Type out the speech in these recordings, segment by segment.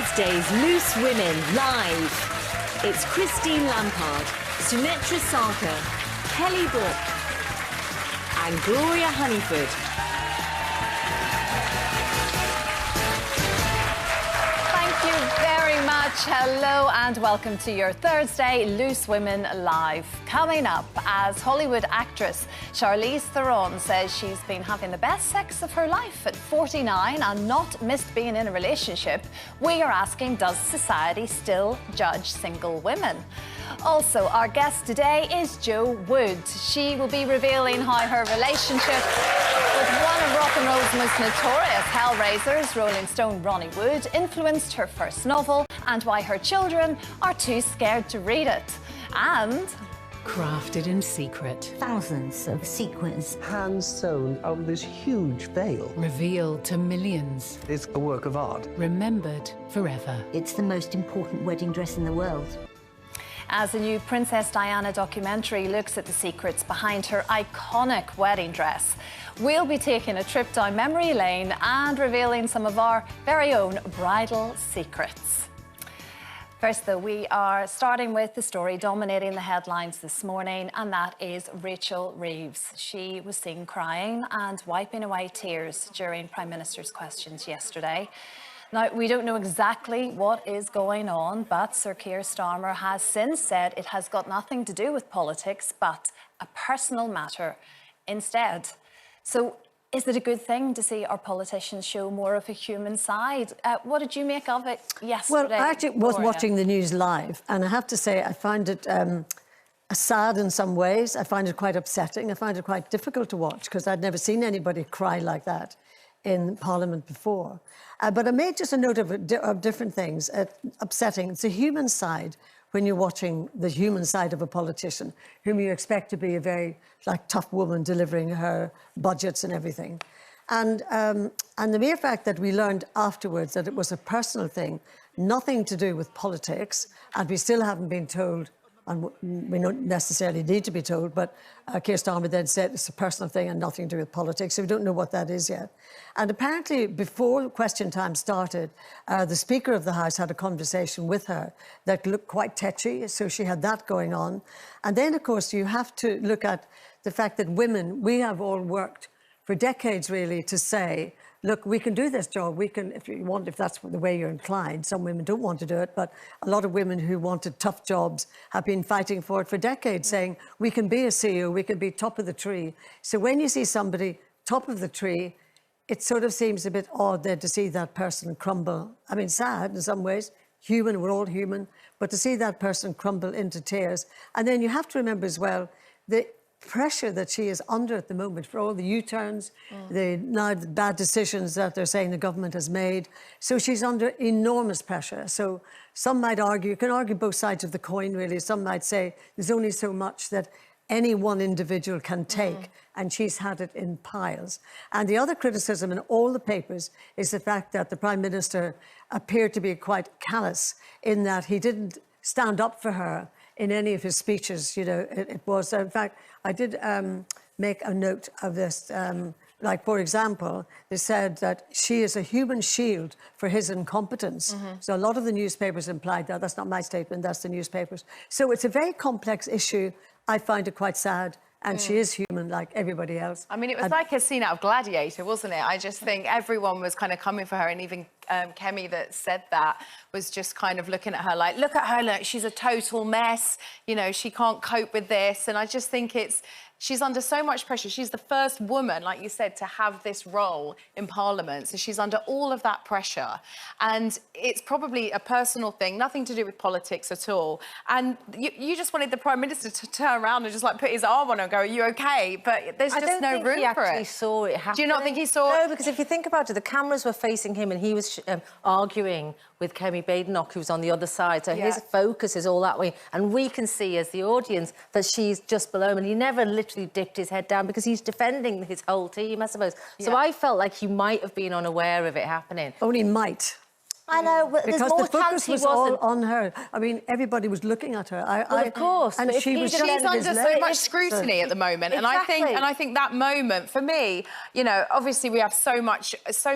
Thursday's Loose Women live. It's Christine Lampard, Sunetra Sarkar, Kelly Brook and Gloria Honeyford. Thank you very much. Hello and welcome to your Thursday Loose Women Live. Coming up, as Hollywood actress Charlize Theron says she's been having the best sex of her life at 49 and not missed being in a relationship, we are asking, does society still judge single women? Also, our guest today is Jo Wood. She will be revealing how her relationship with one of rock and roll's most notorious hellraisers, Rolling Stone Ronnie Wood, influenced her first novel and why her children are too scared to read it. And crafted in secret. Thousands of sequins. Hand sewn on this huge veil. Revealed to millions. It's a work of art. Remembered forever. It's the most important wedding dress in the world. as the new Princess Diana documentary looks at the secrets behind her iconic wedding dress. We'll be taking a trip down memory lane and revealing some of our very own bridal secrets. First, though, we are starting with the story dominating the headlines this morning, and that is Rachel Reeves. She was seen crying and wiping away tears during Prime Minister's questions yesterday. Now, we don't know exactly what is going on, but Sir Keir Starmer has since said it has got nothing to do with politics, but a personal matter instead. So, is it a good thing to see our politicians show more of a human side? What did you make of it yesterday? Well, I actually was watching the news live, and I have to say I find it sad in some ways. I find it quite upsetting. I find it quite difficult to watch because I'd never seen anybody cry like that in Parliament before. But I made just a note of different things. Upsetting. It's a human side when you're watching the human side of a politician, whom you expect to be a very tough woman delivering her budgets and everything. And the mere fact that we learned afterwards that it was a personal thing, nothing to do with politics, and we still haven't been told, and we don't necessarily need to be told, but Keir Starmer then said it's a personal thing and nothing to do with politics, so we don't know what that is yet. And apparently, before question time started, the Speaker of the House had a conversation with her that looked quite tetchy, so she had that going on. And then, of course, you have to look at the fact that women, we have all worked for decades, really, to say, look, we can do this job. We can, if you want, if that's the way you're inclined. Some women don't want to do it, but a lot of women who wanted tough jobs have been fighting for it for decades, saying, we can be a CEO, we can be top of the tree. So when you see somebody top of the tree, it sort of seems a bit odd then to see that person crumble. I mean, sad in some ways, human, we're all human, but to see that person crumble into tears. And then you have to remember as well, the pressure that she is under at the moment for all the U-turns, the bad decisions that they're saying the government has made. So she's under enormous pressure. So some might argue, you can argue both sides of the coin, really. Some might say there's only so much that any one individual can take, and she's had it in piles. And the other criticism in all the papers is the fact that the Prime Minister appeared to be quite callous in that he didn't stand up for her in any of his speeches. You know, it was, in fact, I did make a note of this. Like, for example, they said that she is a human shield for his incompetence. So a lot of the newspapers implied that. That's not my statement, that's the newspapers. So it's a very complex issue. I find it quite sad. And she is human like everybody else. I mean, it was like a scene out of Gladiator, wasn't it? I just think everyone was kind of coming for her, and even Kemi that said that was just kind of looking at her like, look at her, look, she's a total mess. You know, she can't cope with this. And I just think she's under so much pressure. She's the first woman, like you said, to have this role in Parliament. So she's under all of that pressure. And it's probably a personal thing, nothing to do with politics at all. And you just wanted the Prime Minister to turn around and just like put his arm on her and go, are you okay? But there's just no room for it. I don't think he actually saw it happening. Do you not think he saw it? No, because if you think about it, the cameras were facing him and he was arguing with Kemi Badenoch, who's on the other side. So his focus is all that way. And we can see as the audience that she's just below him. And he never literally dipped his head down because he's defending his whole team, I suppose. So I felt like he might have been unaware of it happening. Only might. I know, but there's Because more the focus chance he was all wasn't. on her. I mean, everybody was looking at her. Of course, and but if she he was didn't- just She's under so much so- scrutiny at the moment, Exactly. and I think that moment for me, you know, obviously we have so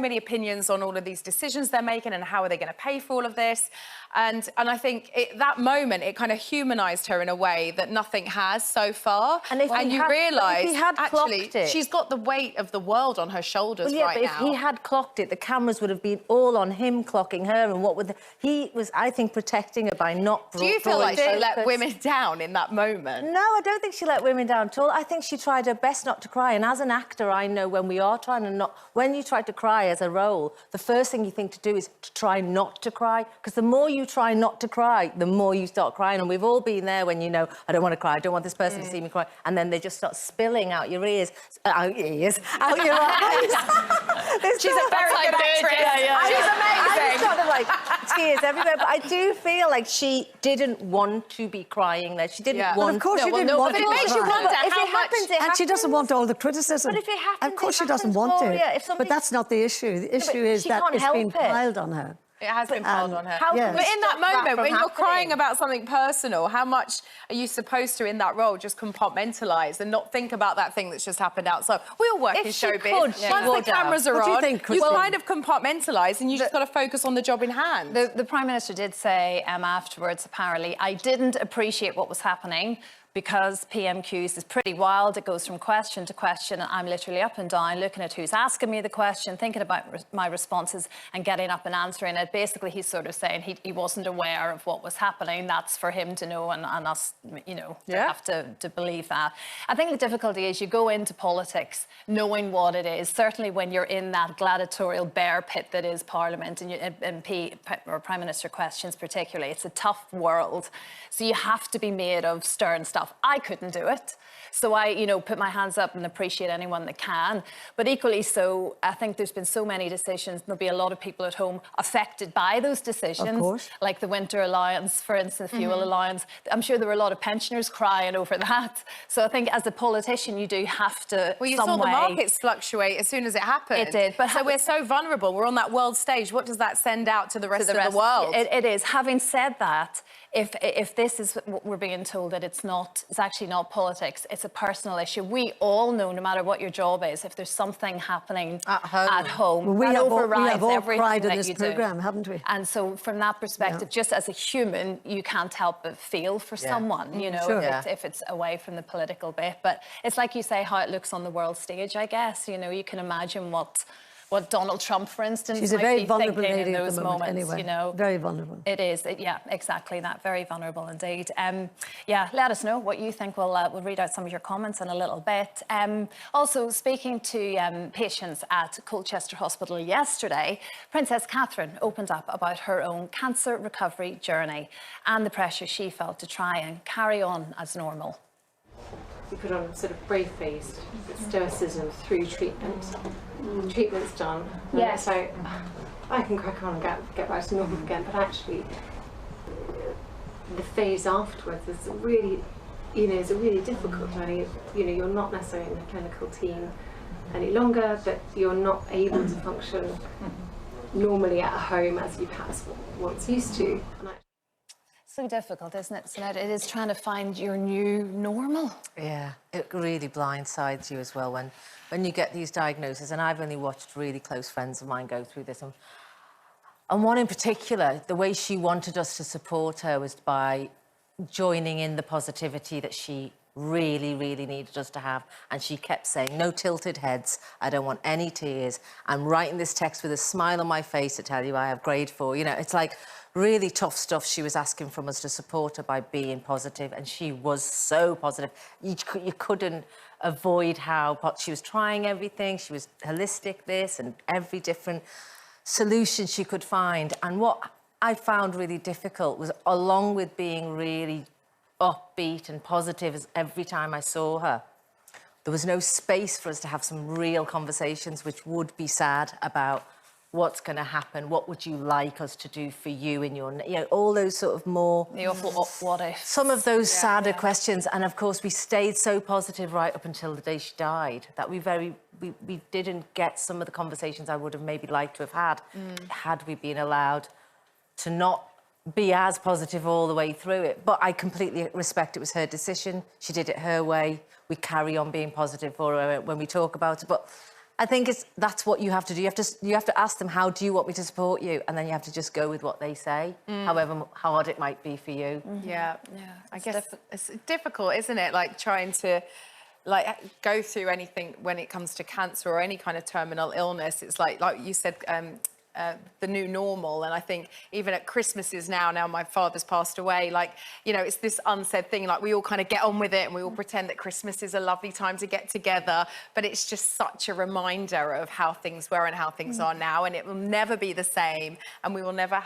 many opinions on all of these decisions they're making and how are they going to pay for all of this, and I think that moment it kind of humanised her in a way that nothing has so far, And if he you had- realise if he had actually clocked it- she's got the weight of the world on her shoulders Well, yeah, right but now. if he had clocked it, the cameras would have been all on him clocking her, and what would he was, I think, protecting her by not. Do you feel like she let focus. women down in that moment? No, I don't think she let women down at all. I think she tried her best not to cry. And as an actor, I know when we are trying to not... When you try to cry as a role, the first thing you think to do is to try not to cry. Because the more you try not to cry, the more you start crying. And we've all been there when you know, I don't want to cry, I don't want this person to see me cry. And then they just start spilling out your ears, out your eyes. She's a very good actress. She's amazing. I just got them like tears everywhere. But I do feel like she didn't want to be crying there. She didn't want... Of course No, she well, didn't no, want but to it makes you cry. wonder If how it much... happens, it And she doesn't happens. want all the criticism. But if it happens, of course it she doesn't happens, want Gloria. it. If somebody- But that's not the issue. The issue is she that can't it's been help it. piled on her. It has been piled on her. How Yeah. can we But in that stop that moment, from when you're crying happening? about something personal, how much are you supposed to, in that role, just compartmentalise and not think about that thing that's just happened outside? We all work If in she showbiz. could, she Once would the cameras have. are What do you on, think, you Christine? kind of compartmentalise and you just got to focus on the job in hand. The Prime Minister did say afterwards, apparently, I didn't appreciate what was happening because PMQs is pretty wild. It goes from question to question. I'm literally up and down, looking at who's asking me the question, thinking about my responses and getting up and answering it. Basically, he's sort of saying he wasn't aware of what was happening. That's for him to know and us, you know, have to believe that. I think the difficulty is you go into politics knowing what it is, certainly when you're in that gladiatorial bear pit that is Parliament and MP or Prime Minister questions particularly. It's a tough world. So you have to be made of stern stuff. I couldn't do it. So I, you know, put my hands up and appreciate anyone that can. But equally so, I think there's been so many decisions. There'll be a lot of people at home affected by those decisions. Of course. Like the winter allowance, for instance, fuel allowance. I'm sure there were a lot of pensioners crying over that. So I think as a politician, you do have to. Well, you saw the markets fluctuate as soon as it happened. It did. But so we're so vulnerable. We're on that world stage. What does that send out to the rest of the world? It is. Having said that, if this is what we're being told that it's actually not politics, it's a personal issue. We all know, no matter what your job is, if there's something happening at home, Well, we that have all overrides cried in everything that this you do. programme, haven't we? And so from that perspective, just as a human, you can't help but feel for someone, you know, Sure. if it's away from the political bit. But it's like you say, how it looks on the world stage, I guess. You know, you can imagine what Donald Trump, for instance, She's a might very be vulnerable thinking lady in at those the moment, moments, anyway. you know. Very vulnerable. It is, yeah, exactly that. Very vulnerable indeed. Yeah, let us know what you think. We'll read out some of your comments in a little bit. Also, speaking to patients at Colchester Hospital yesterday, Princess Catherine opened up about her own cancer recovery journey and the pressure she felt to try and carry on as normal. We put on a sort of brave-faced stoicism through treatment. The treatment's done. Yeah. So I can crack on and get back to normal again. But actually, the phase afterwards is really, is a really difficult journey. You know, you're not necessarily in the clinical team any longer, but you're not able to function normally at home as you perhaps once used to. So difficult, isn't it, Sinead? It is trying to find your new normal. Yeah, it really blindsides you as well when you get these diagnoses. And I've only watched really close friends of mine go through this. And one in particular, the way she wanted us to support her was by joining in the positivity that she really, really needed us to have. And she kept saying, no tilted heads, I don't want any tears. I'm writing this text with a smile on my face to tell you I have grade 4. You know, it's like really tough stuff she was asking from us to support her by being positive, and she was so positive. You couldn't avoid how she was trying everything. She was holistic this and every different solution she could find. And what I found really difficult was, along with being really upbeat and positive as every time I saw her, there was no space for us to have some real conversations which would be sad about what's going to happen, what would you like us to do for you in your... You know, all those sort of more... The awful what if. Some of those sadder questions. And, of course, we stayed so positive right up until the day she died that we didn't get some of the conversations I would have maybe liked to have had we been allowed to not be as positive all the way through it. But I completely respect it was her decision. She did it her way. We carry on being positive for her when we talk about it. But I think that's what you have to do. You have to ask them, how do you want me to support you? And then you have to just go with what they say, however hard it might be for you. Yeah. I guess it's difficult, isn't it? Like trying to go through anything when it comes to cancer or any kind of terminal illness. It's like you said, the new normal. And I think even at Christmases now my father's passed away, like, you know, it's this unsaid thing, like we all kind of get on with it and we all pretend that Christmas is a lovely time to get together, but it's just such a reminder of how things were and how things are now, and it will never be the same, and we will never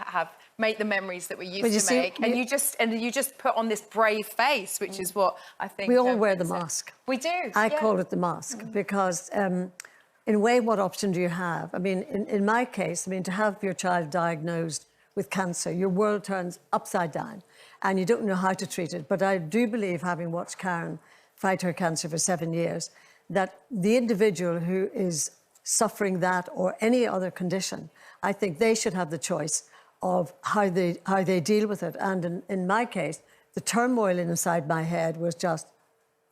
make the memories that we used to make. And you just put on this brave face, which is what I think we all wear the mask. We do. I call it the mask because in a way, what option do you have? I mean, in my case, I mean, to have your child diagnosed with cancer, your world turns upside down and you don't know how to treat it. But I do believe, having watched Karen fight her cancer for 7 years, that the individual who is suffering that or any other condition, I think they should have the choice of how they deal with it. And in my case, the turmoil inside my head was just,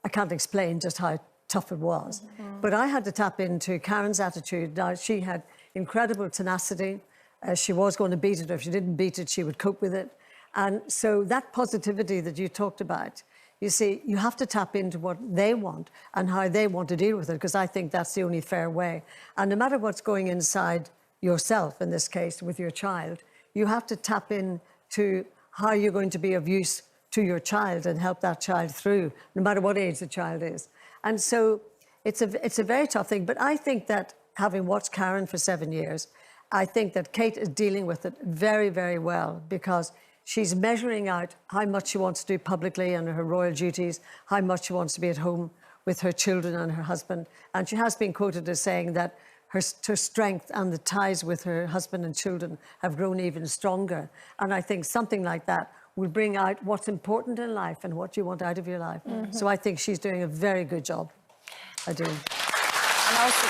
I can't explain just how tough it was. But I had to tap into Karen's attitude. Now, she had incredible tenacity. She was going to beat it. If she didn't beat it, she would cope with it. And so that positivity that you talked about, you see, you have to tap into what they want and how they want to deal with it, because I think that's the only fair way. And no matter what's going inside yourself, in this case, with your child, you have to tap into how you're going to be of use to your child and help that child through, no matter what age the child is. And so it's a very tough thing. But I think that, having watched Karen for 7 years, I think that Kate is dealing with it very, very well, because she's measuring out how much she wants to do publicly and her royal duties, how much she wants to be at home with her children and her husband. And she has been quoted as saying that her strength and the ties with her husband and children have grown even stronger. And I think something like that will bring out what's important in life and what you want out of your life. So I think she's doing a very good job. I do. And also,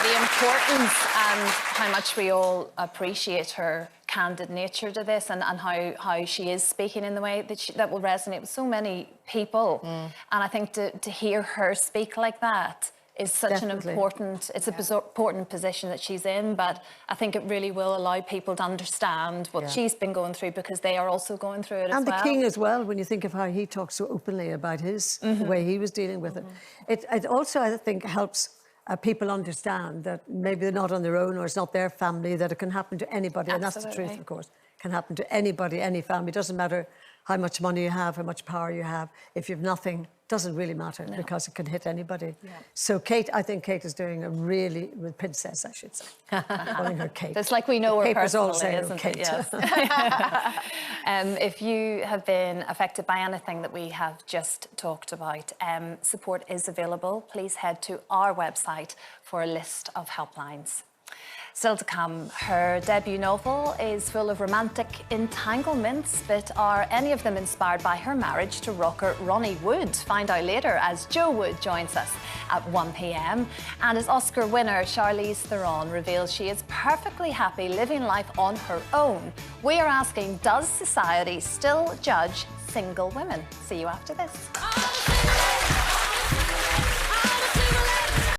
the importance and how much we all appreciate her candid nature to this, and how she is speaking in the way that will resonate with so many people. And I think to hear her speak like that is such an important, it's an important position that she's in, but I think it really will allow people to understand what she's been going through, because they are also going through it as well. And the King as well, when you think of how he talks so openly about the way he was dealing with it. It also, I think, helps people understand that maybe they're not on their own, or it's not their family, that it can happen to anybody. And that's the truth, of course. It can happen to anybody, any family. It doesn't matter how much money you have, how much power you have. If you have nothing, doesn't really matter, because it can hit anybody. So Kate, I think Kate is doing a really, with Princess, I should say, calling her Kate. It's like we know her personally, all say isn't Kate. it? Yes. If you have been affected by anything that we have just talked about, support is available. Please head to our website for a list of helplines. Still to come, her debut novel is full of romantic entanglements, but are any of them inspired by her marriage to rocker Ronnie Wood? Find out later as Jo Wood joins us at 1 p.m. And as Oscar winner Charlize Theron reveals she is perfectly happy living life on her own, we are asking, does society still judge single women? See you after this.